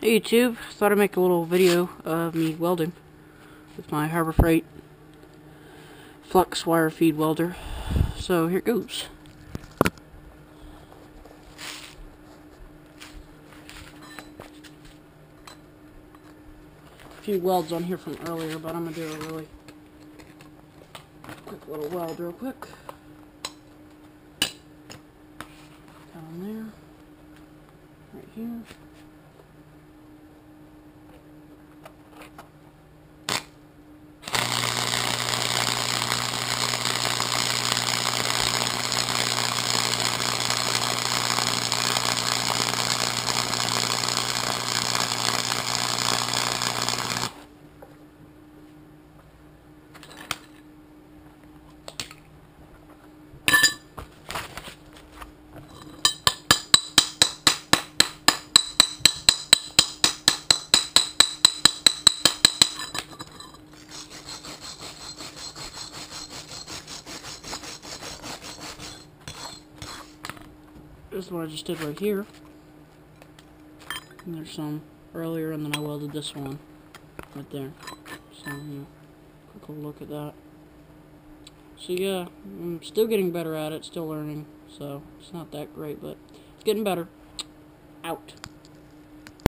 Hey YouTube, thought I'd make a little video of me welding with my Harbor Freight flux wire feed welder. So here goes. A few welds on here from earlier, but I'm gonna do a really quick little weld real quick. Down there, right here. This is what I just did right here. And there's some earlier, and then I welded this one right there. So, yeah, quick little look at that. So yeah, I'm still getting better at it, still learning. So it's not that great, but it's getting better. Out.